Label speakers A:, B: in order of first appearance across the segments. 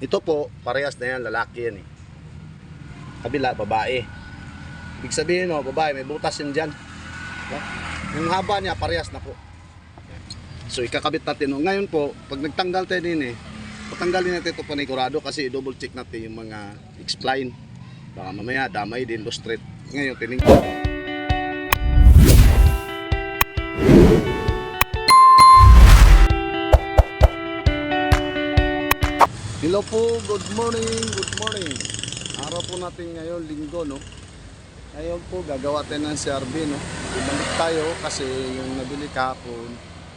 A: Ito po, parehas na yan, lalaki yan eh. Kabila, babae. Ibig sabihin no, babae, may butas yan dyan. Yung haba niya, parehas na po. So ikakabit natin. No. Ngayon po, pag nagtanggal tayo din patanggalin natin ito panigurado kasi double check natin yung mga X-spline. Baka mamaya damay din, low straight. Ngayon, tinignan. Hello po, good morning, good morning. Araw po natin ngayon, linggo, no? Ngayon po, gagawa tayo ng CRB, no? Ibalik tayo kasi yung nabili kahapon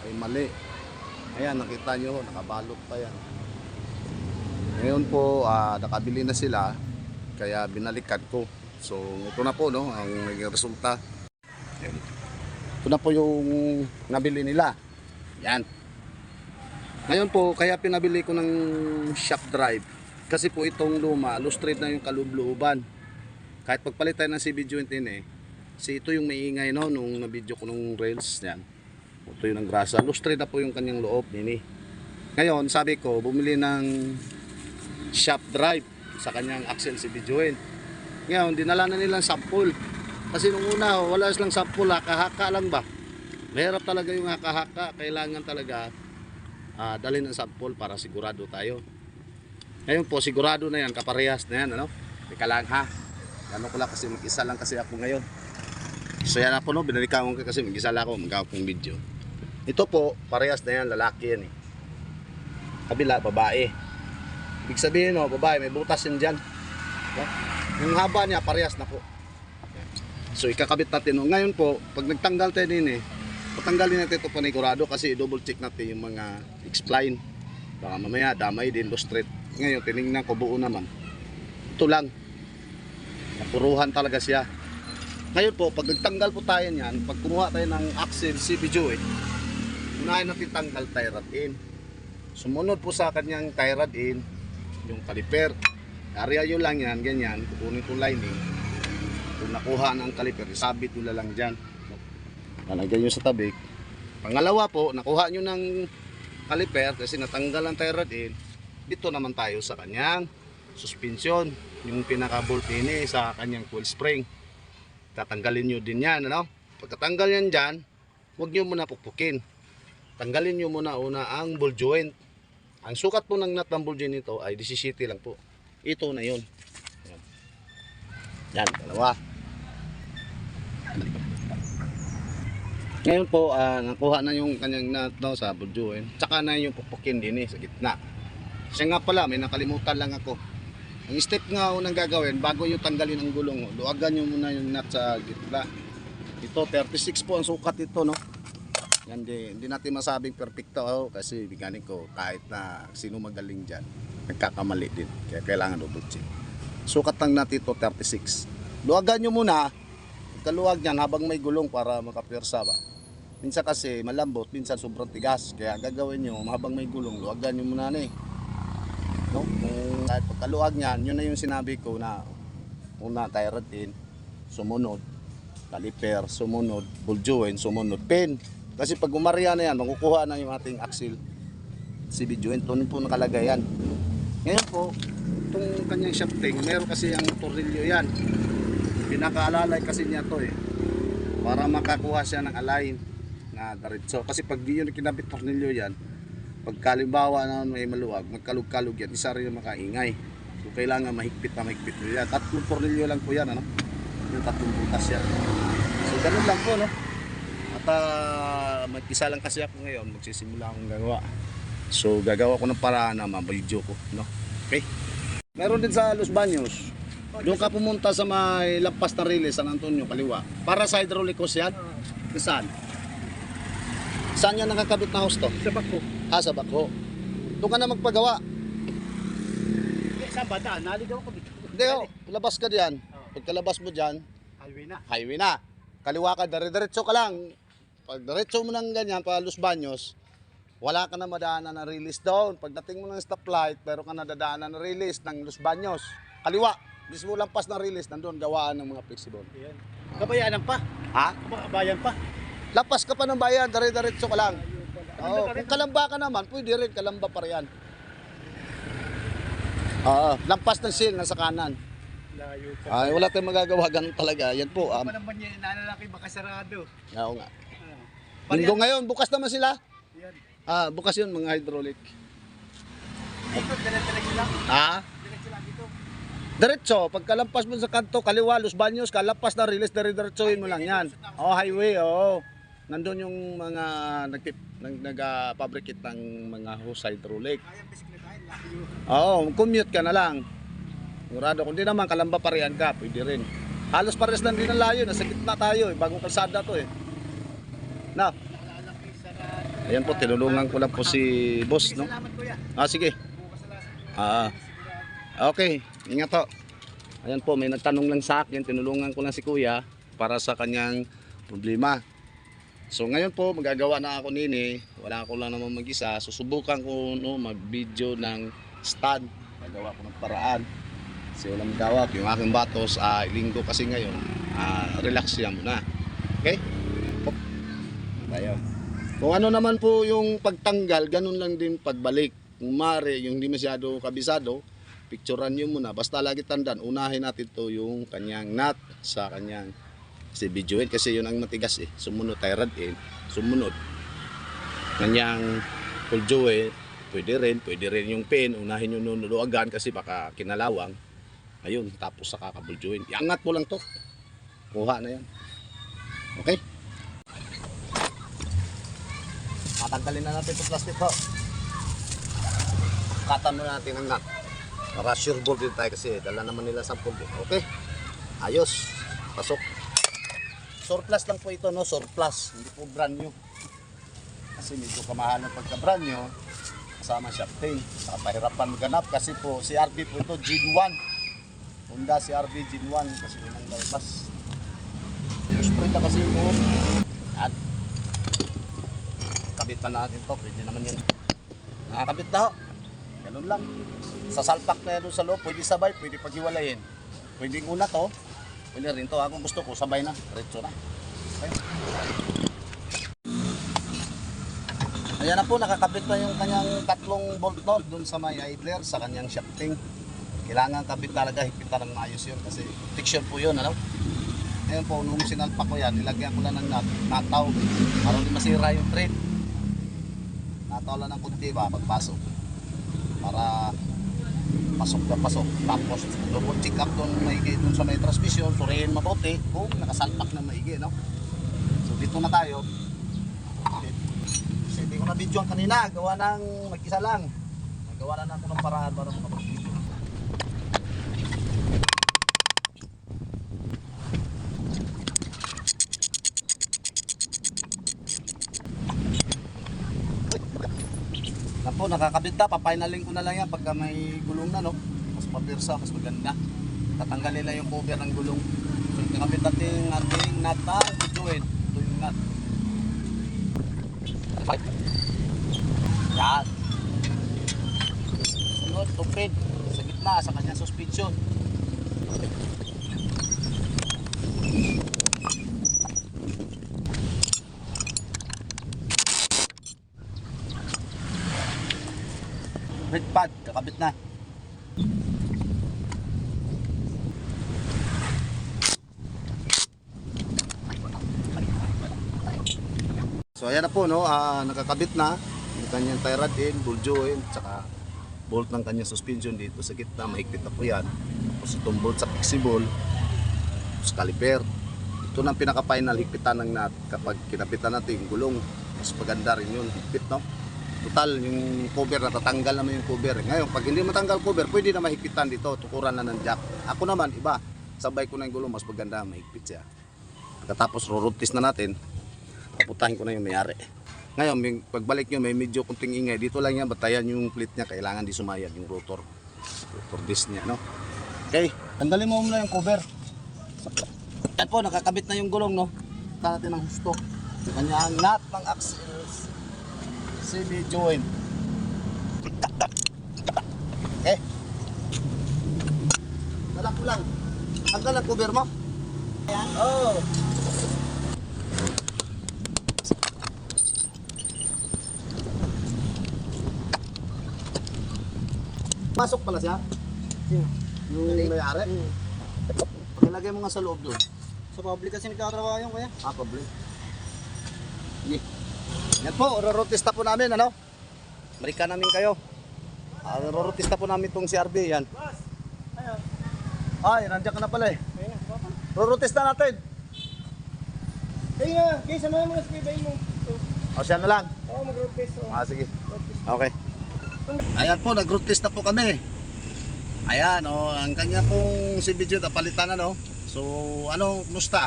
A: ay mali. Ayan, nakita nyo, nakabalot pa yan. Ngayon po, nakabili na sila, kaya binalikan ko. So, ito na po, no? Ang naging resulta. Ayan. Ito na po yung nabili nila. Yan. Ngayon po, kaya pinabili ko ng shock drive. Kasi po itong luma, low straight na yung kaloob-looban. Kahit pagpalit tayo ng CB joint din kasi ito yung maingay no, nung na-video ko nung rails yan. Ito yung ng grasa. Low straight na po yung kanyang loob nini. Ngayon, sabi ko, bumili ng shock drive sa kanyang axle CB joint. Ngayon, dinala na nilang sample. Kasi nung una, wala silang sample, haka-haka lang ba? Mahirap talaga yung haka-haka. Kailangan talaga dalhin ng sample para sigurado tayo. Ngayon po, sigurado na yan, kaparehas na yan, ano? Teka lang ha. Ano ko lang kasi mag-isa lang kasi ako ngayon. So yan ako no, binalikan ko kasi mag-isa lang ako, mag-awak ng video. Ito po, parehas na yan, lalaki yan eh. Kabila, babae. Ibig sabihin no, babae, may butas yan dyan. Yung haba niya, parehas na po. So ikakabit natin no. Ngayon po, pag nagtanggal tayo din patanggalin natin ito panigurado kasi double check natin yung mga X-spline. Baka mamaya damay din, low straight. Ngayon, tinignan ko buo naman. Ito lang. Napuruhan talaga siya. Ngayon po, pag nagtanggal po tayo niyan, pag kumuha tayo ng axle CB joint, unahin natin tanggal tie rod in. Sumunod po sa kanyang tie rod in, yung caliper. Area yun lang yan, ganyan. Kukunin ko lining. Kung nakuha ng caliper, isabit nyo lang dyan. Lalagyan nyo sa tabi. Pangalawa po, nakuha nyo ng caliper kasi natanggal ang tie rod in. Dito naman tayo sa kanyang suspension, yung pinaka-bolt ini sa kanyang coil spring. Tatanggalin nyo din yan, ano? Pagkatanggal yan dyan, huwag nyo muna pupukin. Tanggalin nyo muna una ang ball joint. Ang sukat po ng nut ng ball joint nito ay 17 lang po. Ito na yun. Yan, dalawa. Ngayon po, nakuha na yung kanyang nut no, sa ball joint. Tsaka na yung pupukin din sa gitna. Kasi nga pala, may nakalimutan lang ako. Ang step nga unang gagawin, bago yung tanggalin ang gulong, luwagan nyo muna yung nut sa gitna. Ito, 36 po ang sukat ito, no? Yan, hindi natin masabing perfecto kasi biganin ko, kahit na sino magaling dyan, nagkakamali din. Kaya kailangan double check. Sukat ng nut ito, 36. Luwagan nyo muna, kaluwag niyan habang may gulong para makapwersa ba. Minsan kasi malambot, minsan sobrang tigas. Kaya gagawin nyo, habang may gulong, luwagan nyo muna na no? Kahit pagkaluwag niyan, yun na yung sinabi ko na una tie rod in, sumunod caliper, sumunod ball joint, sumunod pin. Kasi pag umarya na yan, makukuha na yung ating axle CB joint. Doon po nakalagay yan. Ngayon po, itong kanyang shafting, meron kasi ang tornilyo yan. Pinakaalalay kasi niya to para makakuha siya ng align na diretso. Kasi pag di yun kinabit tornilyo yan, pagkalimbawa na may maluwag, magkalug-kalug yan, isa rin yung makaingay. So kailangan mahigpit na mahigpit nyo yan. Tatlong tornilyo lang po yan, ano? Yung tatlong butas yan. So ganun lang po, no? At mag-isa lang kasi ako ngayon, magsisimula akong gagawa. So gagawa ko ng paraan na ma-video ko, no? Okay? Meron din sa Los Baños. Doon ka pumunta sa may lampas na riles, San Antonio, kaliwa. Para sa hydraulicos yan? Saan? Saan yan nakakabit na host to?
B: Sa Bako.
A: Sa Bako. Doon ka na magpagawa.
B: Sa Bata, naligaw ko dito.
A: Hindi labas ka diyan. Pagkalabas mo diyan, highway na. Kaliwa ka, dire-diretso ka lang. Pag diretso mo ng ganyan, pa Los Baños, wala ka na madaanan na release doon. Pagdating mo ng stoplight, pero ka nadadaanan na release ng Los Baños. Kaliwa, mismo lampas na release, nandun gawaan ng mga flexible.
B: Kabayanan pa.
A: Ha?
B: Kabayan pa.
A: Lapas ka pa ng bayan, dire-diretso ka lang. Kung kalamba ka naman, pwede rin, kalamba pa rin yan. Oo, lampas ng seal, nasa kanan.
B: Layo pa.
A: Ay, wala tayong magagawa, ganun talaga. Yan po.
B: Pa naman yan, inalalaki baka sarado.
A: Oo nga.
B: Ah.
A: Linggo ngayon, bukas naman sila.
B: Yan.
A: Bukas yun, mga hydraulic.
B: Dito, diretso lang. Diretso lang dito.
A: Diretso, pagkalampas mo sa kanto, kaliwa, Los Baños, kalampas na release, diretsuhin mo lang yan. Highway, Nandun yung mga nag-fabricate ng mga hose hydraulic.
B: Kaya bisikletahin, layo.
A: Commute ka na lang. Murado, kung di naman, Kalamba Parian ka, pwede rin. Halos pares lang din ang layo, nasa gitna tayo, bagong kalsada to eh. Na,
B: Nalalaki, sarado.
A: ayan po, tinulungan ko lang po si boss, no?
B: Salamat kuya.
A: Sige.
B: Bukas na lang.
A: Okay, ingat to. Ayan po, may nagtanong lang sa akin, tinulungan ko lang si kuya para sa kanyang problema. So ngayon po, magagawa na ako nini, wala ko lang naman mag-isa. Susubukan ko mag-video ng stand, magawa ko ng paraan. Kasi walang magawak, yung aking batos, linggo kasi ngayon, relax yan muna. Okay? Tayo. Kung ano naman po yung pagtanggal, ganun lang din pagbalik. Kung mare, yung hindi masyado kabisado, picturean nyo muna. Basta lagi tandaan, unahin natin to yung kanyang nut sa kanyang videoin kasi yun ang matigas eh. Sumunod, tie rod in, sumunod. Kanyang full joint, pwede rin yung pin, unahin nyo nuluagan kasi baka kinalawang. Ayun, tapos sa kakabul joint. Iangat mo lang to. Kuha na yan. Okay? Tatanggalin na natin itong plastic to. Katan mo natin ang nut. Para sure ball din tayo kasi dala naman nila sample din. Okay? Ayos. Pasok. Surplus lang po ito, no? Surplus. Hindi po brand new. Kasi medyo kamahalan pagka brand new. Kasama shafting. Saka pahirapan maganap kasi po CRV po ito, Gen 1. Honda CRV Gen 1 kasi yun ang bypass. Spray na kasi po. Yan. Kabit pa natin to. Pwede naman yan. Nakakabit na ho. Ganun lang. Sa salpak na yan sa loob, pwede sabay, pwede paghiwalayin. Pwede una to. Pwede rin to. Kung gusto ko, sabay na. Diretso na. Okay. Ayan na po, nakakabit na yung kanyang tatlong bolt nut dun sa may idler, sa kanyang shafting. Kailangan kabit talaga, hipitan ng maayos yun kasi protection po yun, ano? Ayan po, nung sinalpak ko yan, nilagyan ko lang ng nataw para hindi masira yung thread. Nataw lang ng kunti ba, pagpasok. Para pasok na pasok. Tapos, double check up doon maigi doon sa may transmission, surihin mabuti kung nakasalpak na maigi, no? So, dito na tayo. Kasi hindi ko na video kanina, gawa ng mag-isa lang. Gawa na ako ng paraan para makapag-video. Po, nakakabit na, papinaling ko na lang yan pagka may gulong na, no? Mas papirsa, mas maganda. Tatanggalin lang yung cover ng gulong. So, nakabit natin ating nut na joint. Ito yung nut. Yan. Sunod, tupid. Sa gitna, sa kanyang suspension. Brake pad, kakabit na. So ayan na po, no, nakakabit na yung kanyang tie rod in, ball joint, saka bolt ng kanyang suspension dito sa gitna, mahigpit na po yan. Tapos itong bolt sa flexible, tapos caliper. Ito na ang pinaka-final higpitan ng nut kapag kinapitan natin yung gulong. Mas maganda rin yun, higpit, no. Total, yung cover, natatanggal naman yung cover. Ngayon, pag hindi matanggal cover, pwede na mahigpitan dito, tukuran na ng jack. Ako naman, iba, sabay ko na yung gulong, mas maganda, mahigpit siya. Pagkatapos, road test na natin, paputahin ko na yung mayari. Ngayon, pagbalik nyo, may medyo kunting ingay. Dito lang yan, batayan yung plate niya, kailangan di sumayad yung rotor disc niya, no? Okay, tanggalin mo muna yung cover. Yan po, nakakabit na yung gulong, no? Ita natin ang husto. Kanyang nut ng axles. CV joint. Okay. Dalak ko lang. Tanggal ang cover mo. Ayan. Oh. Pasok pala siya.
C: Sino?
A: Yung may-ari? Pakilagay mo nga sa loob doon.
C: Sa public kasi nagtatrabaho yung kuya.
A: Public. Sige. Yan po, rorotista po namin, ano? Balikan namin kayo. Rorotista po namin itong CRB, yan.
C: Ayun.
A: Ay, nandiyan ka na pala eh.
C: Ayun na. Papa.
A: Rorotista natin.
C: Ayun nga. Guys, samahan mo na sa kibay mo.
A: O, siya na lang.
C: Oo, mag-road test.
A: Sige. Okay. Ayan po, nag-rotista po kami. Ayan, ang kanya pong si Bidyo, napalitan ano. So, ano, musta?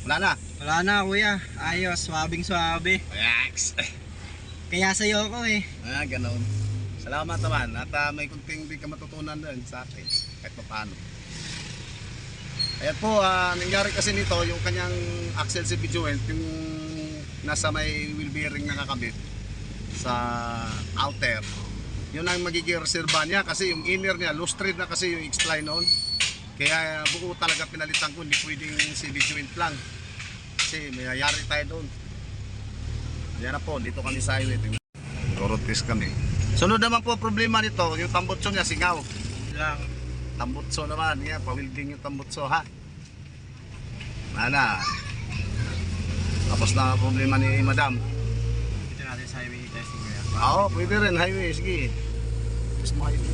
A: Wala na.
C: Wala na kuya. Ayos. Swabing swabe.
A: Relax.
C: Kaya sa'yo ako eh.
A: Ganon. Salamat naman. At may kunting di ka matutunan din sa akin. Kahit pa paano. Ayan po, nangyari kasi nito, yung kanyang axle si Bidyoent, yung nasa may wheel bearing nakakabit sa outer. Yun ang magiging reserva niya kasi yung inner niya, loose thread na kasi yung X-line noon. Kaya buo talaga pinalitan ko, hindi pwedeng si Bidyoent lang. Kasi may hayari tayo doon. Yan na po, dito kami sa highway. Rorotis kami. Sunod naman po problema nito, yung tambutso niya, singaw.
C: Lang.
A: Tambutso naman, yan, pawilding yung tambutso ha. Mana. Tapos na problema ni Madam.
C: Dito natin sa highway testing kuya.
A: Oo, pwede rin, highway, sige. Gusto mo highway.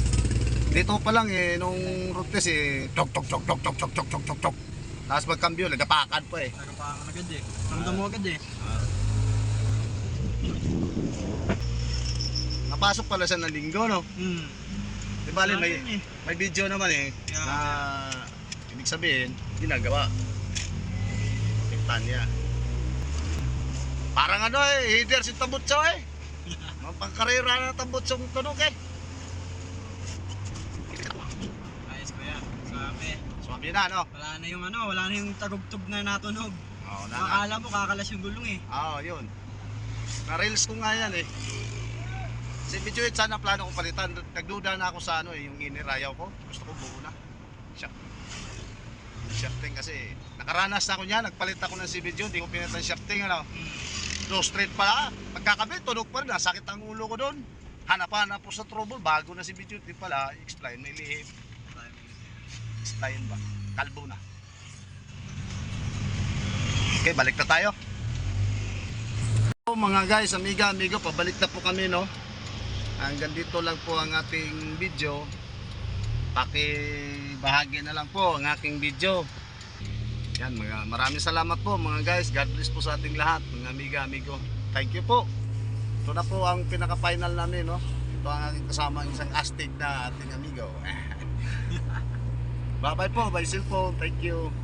A: Dito pa lang nung road test tok tok tok tok tok tok tok tok tok tok. Tapos pagkambyo, nagkapakan pa
C: Nagapakan agad eh. Ramdam mo agad eh.
A: Napasok pala siya ng linggo, no? Di bali,
C: Natin eh.
A: may video naman na ibig sabihin, ginagawa. Tingnan niya. Parang ano header si Tambutso Mapangkarera na Tambutso ng tunog
C: Ayos kuya. Swabe.
A: Swabe na, no?
C: Wala na yung tagugtog na natunog.
A: Oo,
C: Akala mo kakalas yung gulong eh.
A: Oo, yun. Na-reels ko nga yan Si Bidyoet sana plano kong palitan. Nagduda na ako sa yung inirayaw ko. Gusto ko buo na. Shafting kasi nakaranas na ako niya. Nagpalit ako ng si Bidyoet. Hindi ko pinitan shafting, ano. No straight pala. Pagkakabit, tunog pa rin. Nasakit ang ulo ko doon. Hanap-hanap po sa trouble. Bago na si Bidyoet. Di pala, explain, may lihim. Explain ba? Kalbo na. Okay, balik na tayo. So, mga guys, amigo, pabalik na po kami, no? Hanggang dito lang po ang ating video. Pakibahagi na lang po ang aking video. Yan, maraming salamat po mga guys. God bless po sa ating lahat, mga amigo. Thank you po. Ito na po ang pinaka-final namin, no? Ito ang aking kasama, isang astig na ating amigo. Bye-bye po, bye cellphone. Thank you.